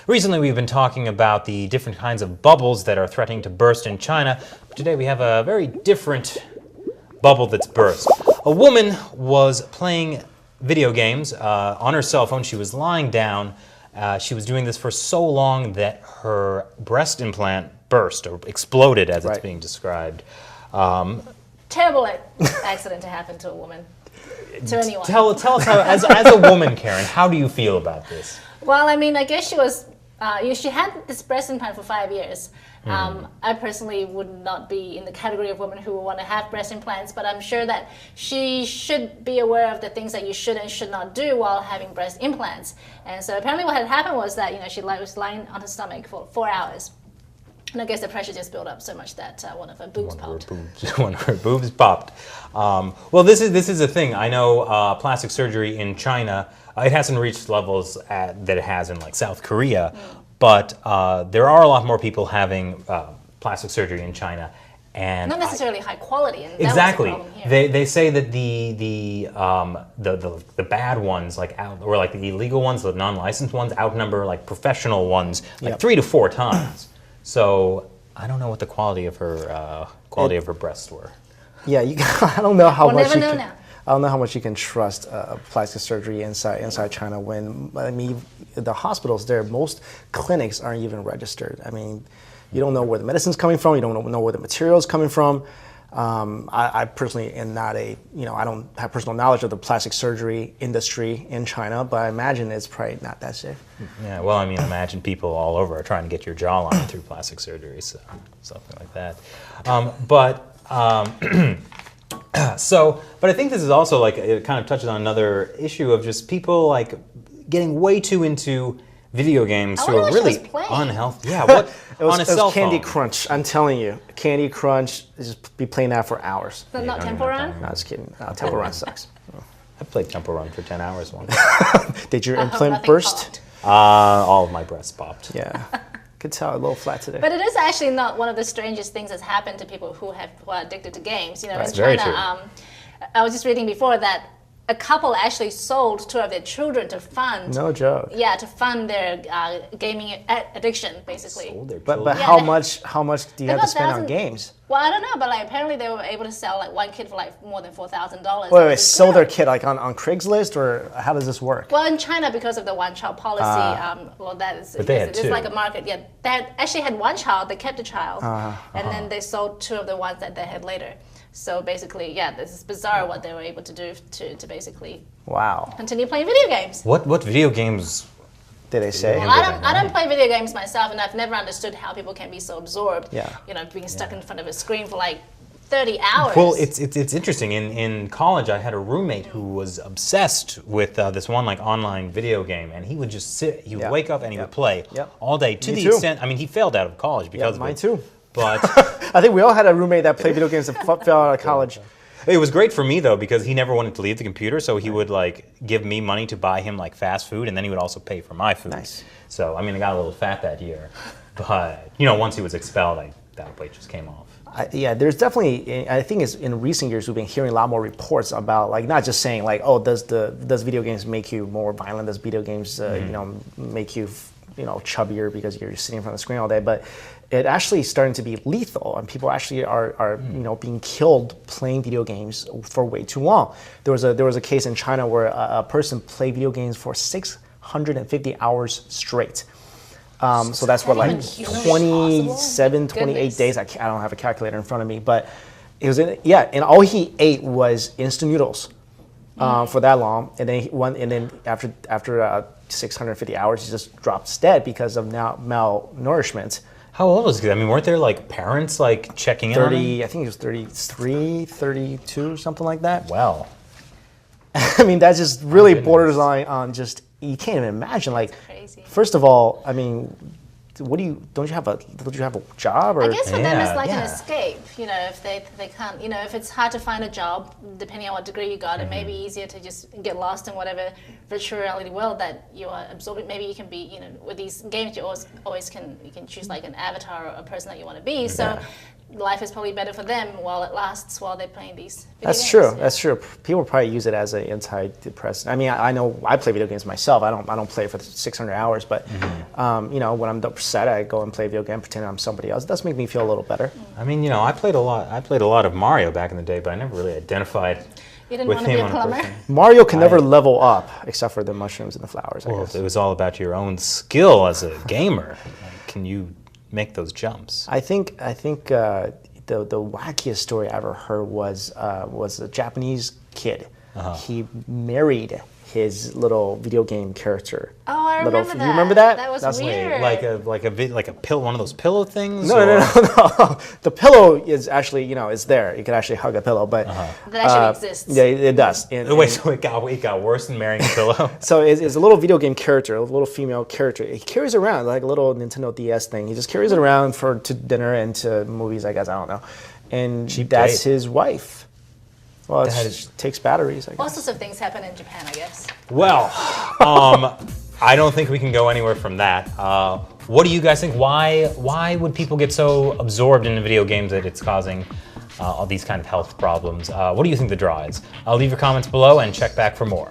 Recently, we've been talking about the different kinds of bubbles that are threatening to burst in China. Today, we have a very different bubble that's burst. A woman was playing video games on her cell phone. She was lying down. She was doing this for so long that her breast implant burst or exploded, as it's being described. Terrible accident to happen to a woman. To anyone. Tell us how, as a woman, Karen, how do you feel about this? Well, I mean, I guess she was. She had this breast implant for 5 years. I personally would not be in the category of women who would want to have breast implants, but I'm sure that she should be aware of the things that you should and should not do while having breast implants. And so apparently what had happened was that she was lying on her stomach for 4 hours. And I guess the pressure just built up so much that one of her boobs popped. One of her boobs popped. Well, this is a thing. I know plastic surgery in China, it hasn't reached levels that it has in like South Korea, but there are a lot more people having plastic surgery in China, and not necessarily high quality. And exactly, that was the problem here. they say that the bad ones, like or like the illegal ones, the non-licensed ones, outnumber like professional ones like 3 to 4 times. So I don't know what the quality of her breasts were. Yeah, I don't know how much. We'll never know now. I don't know how much you can trust plastic surgery inside China. When I mean, the hospitals there, most clinics aren't even registered. I mean, you don't know where the medicine's coming from. You don't know where the material's coming from. I personally am not I don't have personal knowledge of the plastic surgery industry in China, but I imagine it's probably not that safe. Yeah, well, I mean, imagine people all over are trying to get your jawline through plastic surgery, so something like that. But I think this is also like, it kind of touches on another issue of just people like getting way too into video games to a really unhealthy. Yeah, what on a cell phone? Candy Crunch. I'm telling you, Candy Crunch. Just be playing that for hours. But not Temple Run? No, just kidding. No, Temple Run sucks. I played Temple Run for 10 hours once. Did your implant burst? All of my breasts popped. Yeah. Could tell a little flat today. But it is actually not one of the strangest things that's happened to people who are addicted to games. You know, That's in very China, I was just reading before that a couple actually sold 2 of their children to fund. No joke. Yeah, to fund their gaming addiction, basically. Sold their But children. how much do you have to spend on games? Well, I don't know, but like apparently they were able to sell like one kid for like more than $4,000. Wait, sell their kid like on Craigslist, or how does this work? Well, in China, because of the one-child policy, well, that is But they had it's 2. like a market. Yeah, they actually had 1 child. They kept a child, and then they sold 2 of the ones that they had later. So basically, yeah, this is bizarre what they were able to do to basically continue playing video games. What video games did they say? Well, I don't play video games myself, and I've never understood how people can be so absorbed. Yeah. You know, being stuck in front of a screen for like 30 hours. Well, it's interesting. In college, I had a roommate who was obsessed with this one like online video game, and he would just sit. He would wake up and he would play all day to the extent. I mean, he failed out of college because of it. Mine too. But I think we all had a roommate that played video games that fell out of college. It was great for me though, because he never wanted to leave the computer, so he would like give me money to buy him like fast food, and then he would also pay for my food. Nice. So I mean, I got a little fat that year, but you know, once he was expelled, that weight just came off. There's definitely. I think it's in recent years we've been hearing a lot more reports about like not just saying like, oh, does video games make you more violent? Does video games make you chubbier because you're sitting in front of the screen all day? But it actually is starting to be lethal, and people actually are being killed playing video games for way too long. There was a case in China where a person played video games for 650 hours straight. So that's what, like 27, 28 days. I don't have a calculator in front of me, but it was and all he ate was instant noodles for that long, and then after 650 hours, he just dropped dead because of malnourishment. How old was he? I mean, weren't there like parents like checking in on him? I think he was 33, 32, something like that. Well, I mean, that just really borders on just, you can't even imagine. Like, crazy. First of all, I mean, don't you have a job? Or? I guess for them it's like an escape, you know, if they can't, you know, if it's hard to find a job, depending on what degree you got, it may be easier to just get lost in whatever virtual reality world that you are absorbing. Maybe you can be, you know, with these games you always can choose like an avatar or a person that you want to be. So life is probably better for them while it lasts while they're playing these video That's games. true. Yeah. That's true. People probably use it as an antidepressant. I mean, I know I play video games myself. I don't play for 600 hours, but you know, when I'm upset, I go and play a video game, pretend I'm somebody else. It does make me feel a little better. I mean, you know, I played a lot of Mario back in the day, but I never really identified You didn't with want to be him a on plumber? person. Mario can never level up except for the mushrooms and the flowers, I Well, guess. it was all about your own skill as a gamer. Like, can you make those jumps? I think the wackiest story I ever heard was a Japanese kid. He married his little video game character. Oh, I remember that. You remember that? That was That's weird. Like a pill, one of those pillow things? No, no. The pillow is actually, you know, it's there. You can actually hug a pillow, but That actually exists. yeah, it does. Wait, so it got worse than marrying a pillow? So it's a little video game character, a little female character. He carries around like a little Nintendo DS thing. He just carries it around to dinner and to movies, I guess. I don't know. And Cheap that's date. his wife. Well, That it is- takes batteries, I All guess. sorts of things happen in Japan, I guess. Well, I don't think we can go anywhere from that. What do you guys think? Why would people get so absorbed in video games that it's causing all these kind of health problems? What do you think the draw is? Leave your comments below and check back for more.